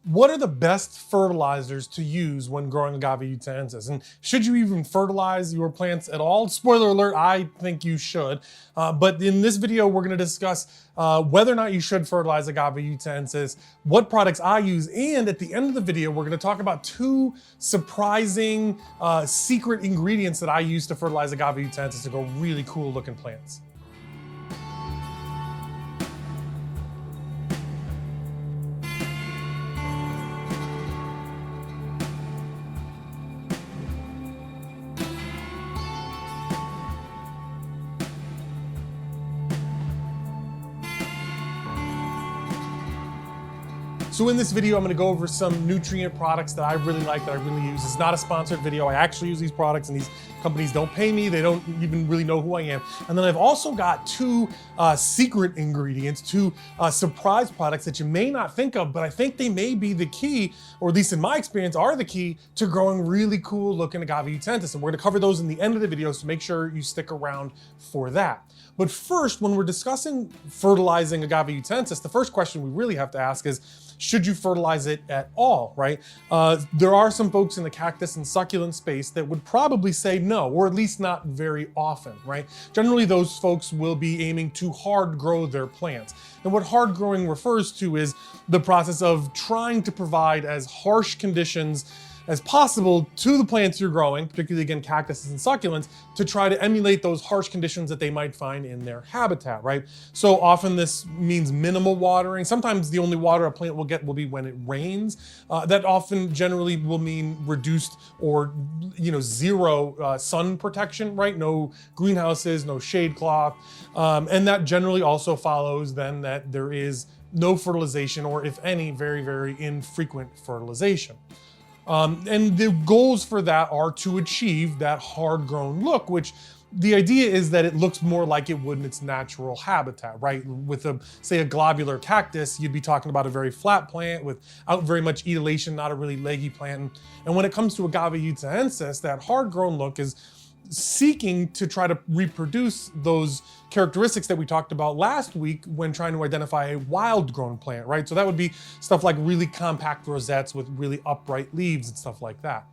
What are the best fertilizers to use when growing Agave Utahensis? And should you even fertilize your plants at all? Spoiler alert, I think you should. But in this video, we're gonna discuss whether or not you should fertilize Agave Utahensis, what products I use, and at the end of the video, we're gonna talk about two surprising secret ingredients that I use to fertilize Agave Utahensis to grow really cool looking plants. So in this video, I'm gonna go over some nutrient products that I really like, that I really use. It's not a sponsored video. I actually use these products and these companies don't pay me. They don't even really know who I am. And then I've also got two secret ingredients, two surprise products that you may not think of, but I think they may be the key, or at least in my experience, are the key to growing really cool looking Agave Utahensis. And we're gonna cover those in the end of the video, so make sure you stick around for that. But first, when we're discussing fertilizing Agave Utahensis, the first question we really have to ask is, should you fertilize it at all, right? There are some folks in the cactus and succulent space that would probably say no, or at least not very often, right? Generally, those folks will be aiming to hard grow their plants. And what hard growing refers to is the process of trying to provide as harsh conditions as possible to the plants you're growing, particularly again, cactuses and succulents, to try to emulate those harsh conditions that they might find in their habitat, right? So often this means minimal watering. Sometimes the only water a plant will get will be when it rains. That often generally will mean reduced or zero sun protection, right? No greenhouses, no shade cloth. And that generally also follows then that there is no fertilization, or if any, very, very infrequent fertilization. And the goals for that are to achieve that hard grown look, which the idea is that it looks more like it would in its natural habitat, right? With say a globular cactus, you'd be talking about a very flat plant without very much etolation, not a really leggy plant. And when it comes to Agave Utahensis, that hard grown look is seeking to try to reproduce those characteristics that we talked about last week when trying to identify a wild grown plant, right? So that would be stuff like really compact rosettes with really upright leaves and stuff like that.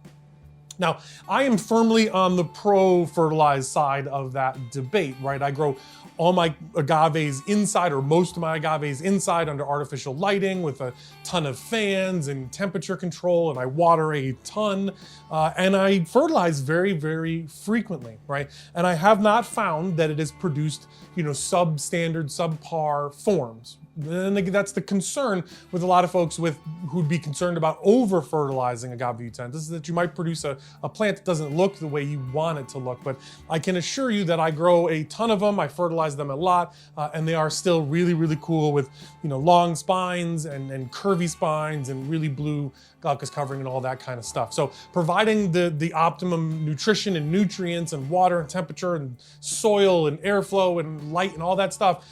Now, I am firmly on the pro-fertilized side of that debate, right? I grow all my agaves inside, or most of my agaves inside, under artificial lighting with a ton of fans and temperature control, and I water a ton, and I fertilize very, very frequently, right? And I have not found that it has produced, substandard, subpar forms. And that's the concern with a lot of folks who'd be concerned about over-fertilizing Agave Utahensis, is that you might produce a plant that doesn't look the way you want it to look. But I can assure you that I grow a ton of them, I fertilize them a lot, and they are still really, really cool with long spines and curvy spines and really blue glaucous covering and all that kind of stuff. So providing the optimum nutrition and nutrients and water and temperature and soil and airflow and light and all that stuff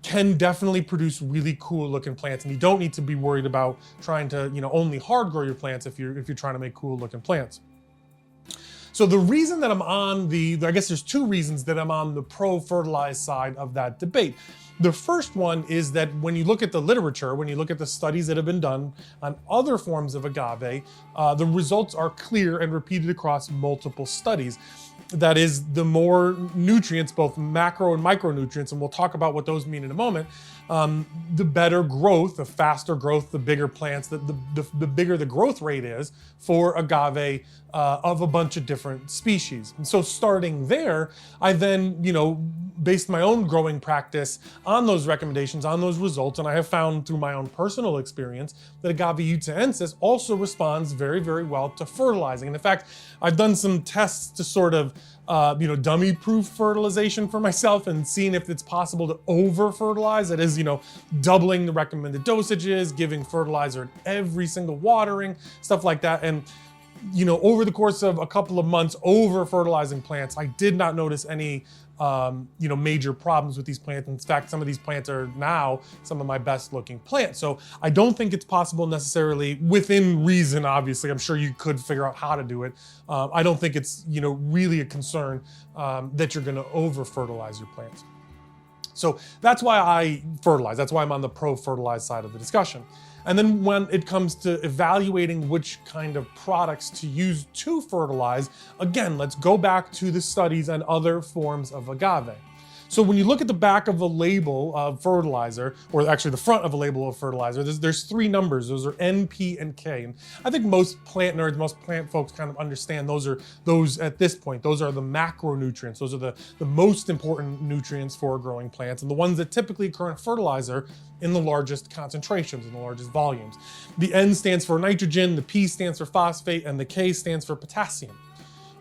can definitely produce really cool looking plants, and you don't need to be worried about trying to only hard grow your plants if you're trying to make cool looking plants. So the reason that I'm on I guess there's two reasons that I'm on the pro-fertilized side of that debate. The first one is that when you look at the literature, when you look at the studies that have been done on other forms of agave, the results are clear and repeated across multiple studies. That is, the more nutrients, both macro and micronutrients, and we'll talk about what those mean in a moment, the better growth, the faster growth, the bigger plants, the bigger the growth rate is for agave of a bunch of different species. And so starting there, I then, based my own growing practice on those recommendations, on those results, and I have found through my own personal experience that Agave Utahensis also responds very, very well to fertilizing. And in fact, I've done some tests to sort of dummy-proof fertilization for myself and seeing if it's possible to over-fertilize. That is, doubling the recommended dosages, giving fertilizer at every single watering, stuff like that. And over the course of a couple of months over-fertilizing plants, I did not notice any major problems with these plants. In fact, some of these plants are now some of my best looking plants. So I don't think it's possible necessarily, within reason, obviously, I'm sure you could figure out how to do it. I don't think it's, really a concern that you're gonna over fertilize your plants. So that's why I fertilize. That's why I'm on the pro-fertilized side of the discussion. And then when it comes to evaluating which kind of products to use to fertilize, again, let's go back to the studies and other forms of agave. So when you look at the back of a label of fertilizer, or actually the front of a label of fertilizer, there's three numbers. Those are N, P, and K. And I think most plant nerds, most plant folks kind of understand those at this point. Those are the macronutrients. Those are the most important nutrients for growing plants, and the ones that typically occur in fertilizer in the largest concentrations, in the largest volumes. The N stands for nitrogen, the P stands for phosphate, and the K stands for potassium.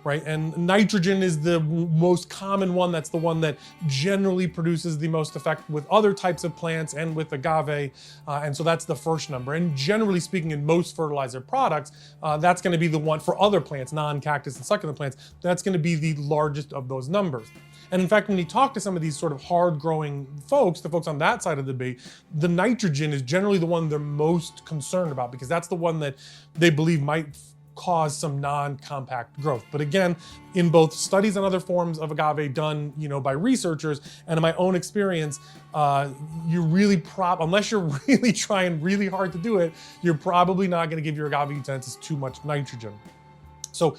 Right? And nitrogen is the most common one. That's the one that generally produces the most effect with other types of plants and with agave. And so that's the first number. And generally speaking, in most fertilizer products, that's going to be the one for other plants, non-cactus and succulent plants, that's going to be the largest of those numbers. And in fact, when you talk to some of these sort of hard growing folks, the folks on that side of the debate, the nitrogen is generally the one they're most concerned about, because that's the one that they believe might cause some non-compact growth. But again, in both studies and other forms of agave done, by researchers, and in my own experience, you're really unless you're really trying really hard to do it, you're probably not going to give your Agave Utahensis too much nitrogen. So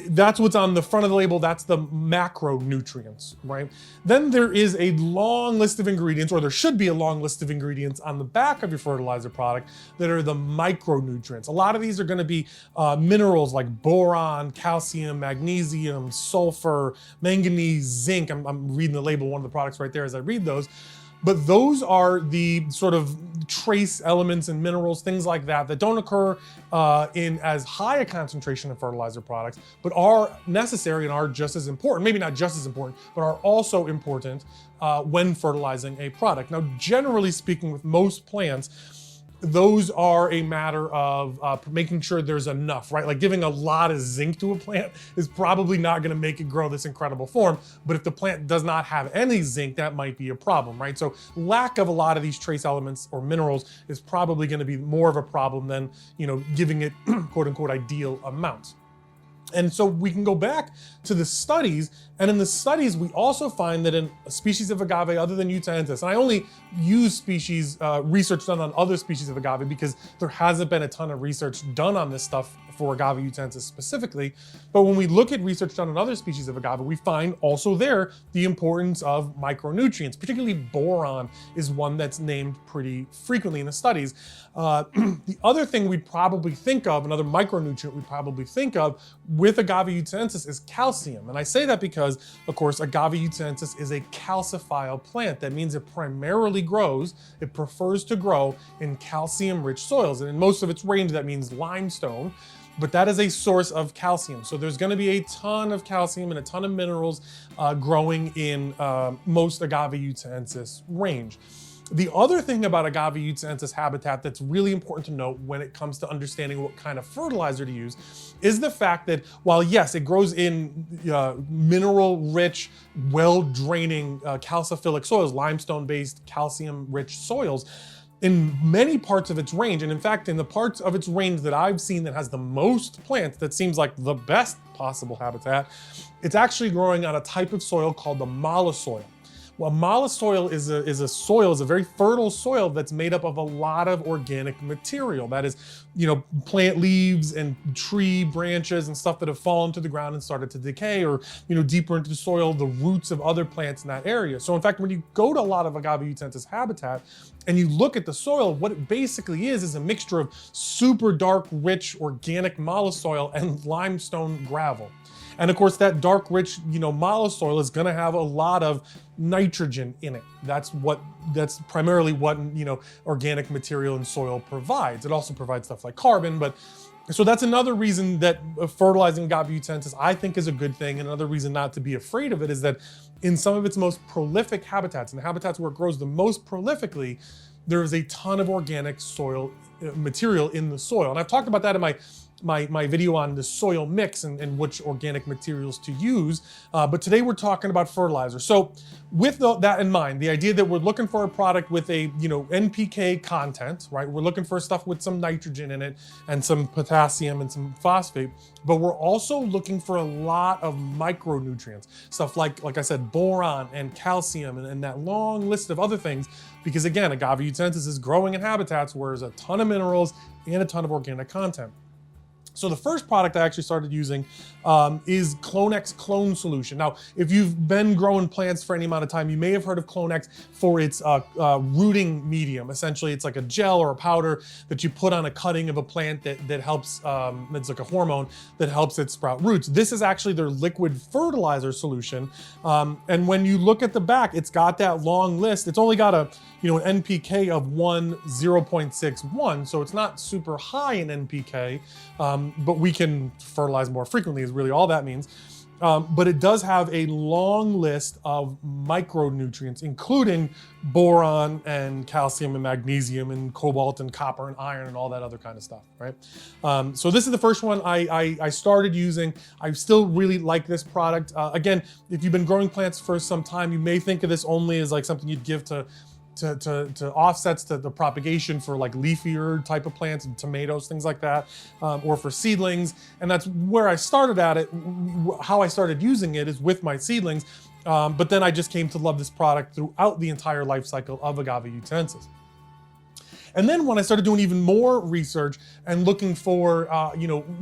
that's what's on the front of the label. That's the macronutrients, right? Then there is a long list of ingredients, or there should be a long list of ingredients on the back of your fertilizer product that are the micronutrients. A lot of these are going to be minerals like boron, calcium, magnesium, sulfur, manganese, zinc. I'm reading the label of one of the products right there as I read those. But those are the sort of trace elements and minerals, things like that don't occur in as high a concentration of fertilizer products, but are necessary and are just as important, maybe not just as important, but are also important when fertilizing a product. Now, generally speaking, with most plants, those are a matter of making sure there's enough, right? Like giving a lot of zinc to a plant is probably not going to make it grow this incredible form. But if the plant does not have any zinc, that might be a problem, right? So lack of a lot of these trace elements or minerals is probably going to be more of a problem than, giving it quote unquote ideal amounts. And so we can go back to the studies, and in the studies, we also find that in a species of agave other than Utahensis, and I only use species research done on other species of agave because there hasn't been a ton of research done on this stuff for Agave Utahensis specifically. But when we look at research done on other species of agave, we find also there the importance of micronutrients, particularly boron is one that's named pretty frequently in the studies. The other thing we'd probably think of, another micronutrient we'd probably think of with Agave Utahensis is calcium. And I say that because, of course, Agave Utahensis is a calciphile plant. That means it primarily grows, it prefers to grow in calcium-rich soils. And in most of its range, that means limestone. But that is a source of calcium. So there's going to be a ton of calcium and a ton of minerals growing in most Agave Utahensis range. The other thing about Agave Utahensis habitat that's really important to note when it comes to understanding what kind of fertilizer to use is the fact that while yes, it grows in mineral-rich, well-draining calciphilic soils, limestone-based calcium-rich soils, in many parts of its range, and in fact, in the parts of its range that I've seen that has the most plants, that seems like the best possible habitat, it's actually growing on a type of soil called the mollisoil. Well, mollisoil is a very fertile soil that's made up of a lot of organic material. That is, plant leaves and tree branches and stuff that have fallen to the ground and started to decay, or, deeper into the soil, the roots of other plants in that area. So in fact, when you go to a lot of Agave Utahensis habitat and you look at the soil, what it basically is a mixture of super dark, rich, organic mollisoil and limestone gravel. And of course, that dark, rich, mollisoil is going to have a lot of nitrogen in it. That's primarily what, organic material and soil provides. It also provides stuff like carbon, but so that's another reason that fertilizing Agave Utahensis I think is a good thing. And another reason not to be afraid of it is that in some of its most prolific habitats, and the habitats where it grows the most prolifically, there is a ton of organic soil material in the soil. And I've talked about that in my video on the soil mix and which organic materials to use. But today we're talking about fertilizer. So with that in mind, the idea that we're looking for a product with a NPK content, right? We're looking for stuff with some nitrogen in it and some potassium and some phosphate, but we're also looking for a lot of micronutrients, stuff like I said, boron and calcium and that long list of other things, because again, Agave Utahensis is growing in habitats where there's a ton of minerals and a ton of organic content. So the first product I actually started using is Clonex Clone Solution. Now, if you've been growing plants for any amount of time, you may have heard of Clonex for its rooting medium. Essentially, it's like a gel or a powder that you put on a cutting of a plant that helps, it's like a hormone that helps it sprout roots. This is actually their liquid fertilizer solution. And when you look at the back, it's got that long list. It's only got an NPK of 0.61, so it's not super high in NPK, but we can fertilize more frequently is really all that means. But it does have a long list of micronutrients, including boron and calcium and magnesium and cobalt and copper and iron and all that other kind of stuff, right? So this is the first one I started using. I still really like this product. Again, if you've been growing plants for some time, you may think of this only as like something you'd give to offsets to the propagation for like leafier type of plants and tomatoes, things like that, or for seedlings. And that's where I started at it. How I started using it is with my seedlings, but then I just came to love this product throughout the entire life cycle of Agave Utahensis. And then when I started doing even more research and looking for,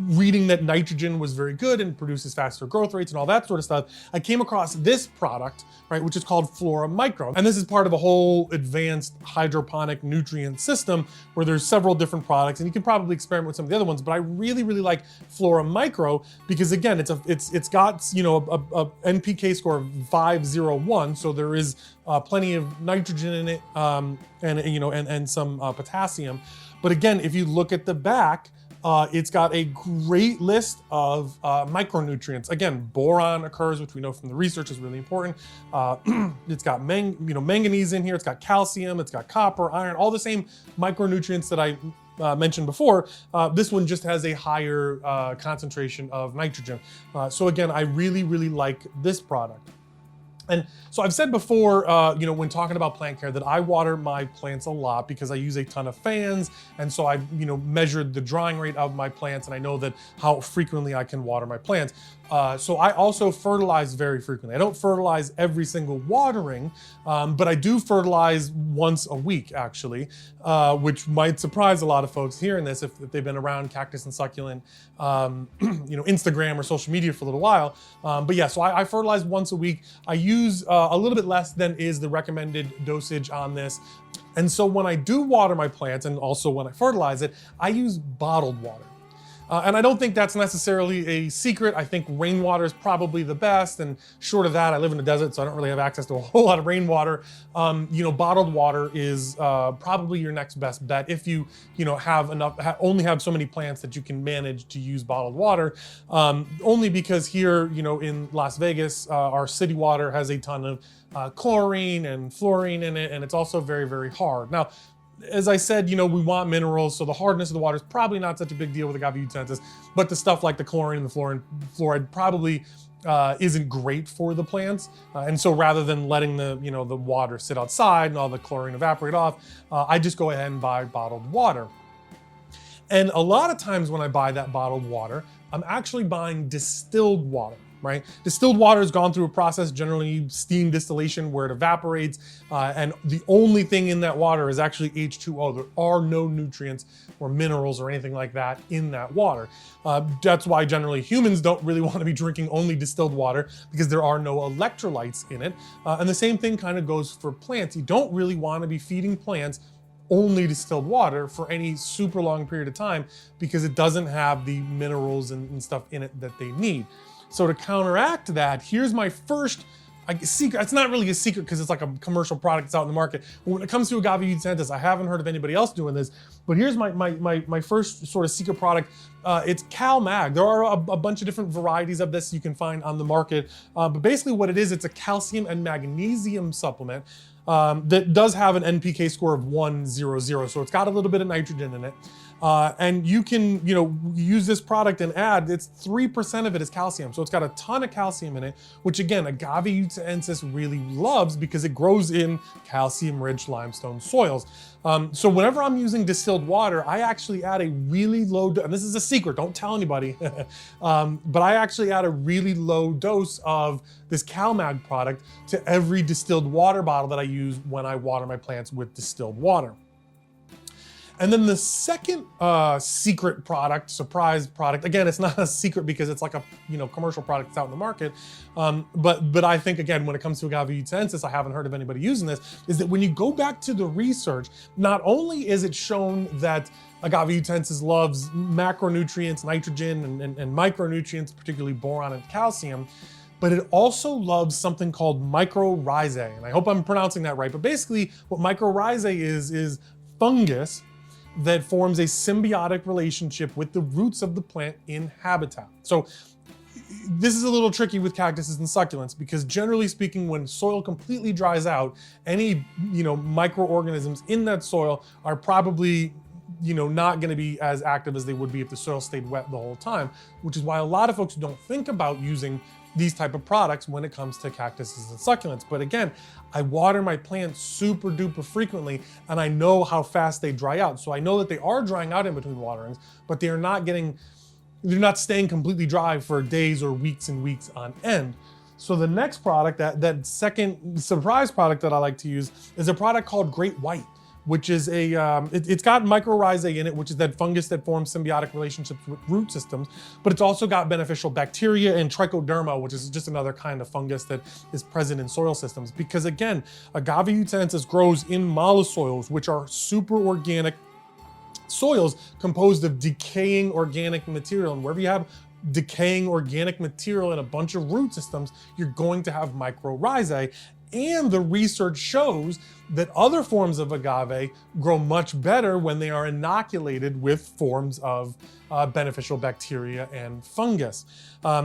reading that nitrogen was very good and produces faster growth rates and all that sort of stuff, I came across this product, right, which is called Flora Micro. And this is part of a whole advanced hydroponic nutrient system where there's several different products, and you can probably experiment with some of the other ones, but I really, really like Flora Micro because again, it's got, a NPK score of 501, so there is plenty of nitrogen in it, and some potassium. But again, if you look at the back, it's got a great list of micronutrients. Again, boron occurs, which we know from the research is really important. It's got manganese in here. It's got calcium. It's got copper, iron, all the same micronutrients that I mentioned before. This one just has a higher concentration of nitrogen. So again, I really, really like this product. And so I've said before, when talking about plant care, that I water my plants a lot because I use a ton of fans. And so I've, measured the drying rate of my plants, and I know that how frequently I can water my plants. So I also fertilize very frequently. I don't fertilize every single watering, but I do fertilize once a week, actually, which might surprise a lot of folks hearing this if they've been around cactus and succulent, Instagram or social media for a little while. But yeah, so I fertilize once a week. I use a little bit less than is the recommended dosage on this. And so when I do water my plants, and also when I fertilize it, I use bottled water. And I don't think that's necessarily a secret. I think rainwater is probably the best. And short of that, I live in the desert, so I don't really have access to a whole lot of rainwater. Bottled water is probably your next best bet if you, have enough, only have so many plants that you can manage to use bottled water. Only because here, in Las Vegas, our city water has a ton of chlorine and fluorine in it, and it's also very, very hard. Now, as I said, we want minerals, so the hardness of the water is probably not such a big deal with Agave Utahensis, but the stuff like the chlorine and the fluoride probably isn't great for the plants. And so rather than letting the water sit outside and all the chlorine evaporate off, I just go ahead and buy bottled water. And a lot of times when I buy that bottled water, I'm actually buying distilled water. Right? Distilled water has gone through a process, generally steam distillation, where it evaporates, and the only thing in that water is actually H2O. There are no nutrients or minerals or anything like that in that water. That's why generally humans don't really want to be drinking only distilled water, because there are no electrolytes in it. And the same thing kind of goes for plants. You don't really want to be feeding plants only distilled water for any super long period of time, because it doesn't have the minerals and stuff in it that they need. So to counteract that, here's my first secret. It's not really a secret because it's like a commercial product that's out in the market. But when it comes to Agave Utahensis, I haven't heard of anybody else doing this. But here's my first sort of secret product. It's CalMag. There are a bunch of different varieties of this you can find on the market. But basically what it is, it's a calcium and magnesium supplement. that does have an NPK score of 100. So it's got a little bit of nitrogen in it. And you can, use this product and add, it's 3% of it is calcium. So it's got a ton of calcium in it, which again, Agave Utahensis really loves because it grows in calcium-rich limestone soils. So whenever I'm using distilled water, I actually add a really low dose, and this is a secret, don't tell anybody, but I actually add a really low dose of this CalMag product to every distilled water bottle that I use when I water my plants with distilled water. And then the second secret product, surprise product, again, it's not a secret because it's like a commercial product that's out in the market, but I think, again, when it comes to Agave Utahensis, I haven't heard of anybody using this, is that when you go back to the research, not only is it shown that Agave Utahensis loves macronutrients, nitrogen, and micronutrients, particularly boron and calcium, but it also loves something called mycorrhizae, and I hope I'm pronouncing that right, but basically what mycorrhizae is fungus that forms a symbiotic relationship with the roots of the plant in habitat. So this is a little tricky with cactuses and succulents because generally speaking, when soil completely dries out, any microorganisms in that soil are probably not going to be as active as they would be if the soil stayed wet the whole time, which is why a lot of folks don't think about using these type of products when it comes to cactuses and succulents. But again, I water my plants super duper frequently and I know how fast they dry out. So I know that they are drying out in between waterings, but they're not staying completely dry for days or weeks and weeks on end. So the next product, that second surprise product that I like to use is a product called Great White, which is it's got mycorrhizae in it, which is that fungus that forms symbiotic relationships with root systems, but it's also got beneficial bacteria and trichoderma, which is just another kind of fungus that is present in soil systems. Because again, Agave Utahensis grows in mollisoils, which are super organic soils composed of decaying organic material. And wherever you have decaying organic material in a bunch of root systems, you're going to have mycorrhizae. And the research shows that other forms of agave grow much better when they are inoculated with forms of beneficial bacteria and fungus.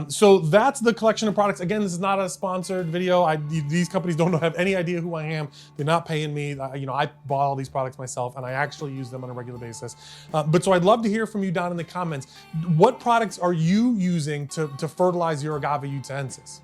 So that's the collection of products. Again, this is not a sponsored video. These companies don't have any idea who I am. They're not paying me. I bought all these products myself and I actually use them on a regular basis. But so I'd love to hear from you down in the comments. What products are you using to fertilize your Agave Utahensis?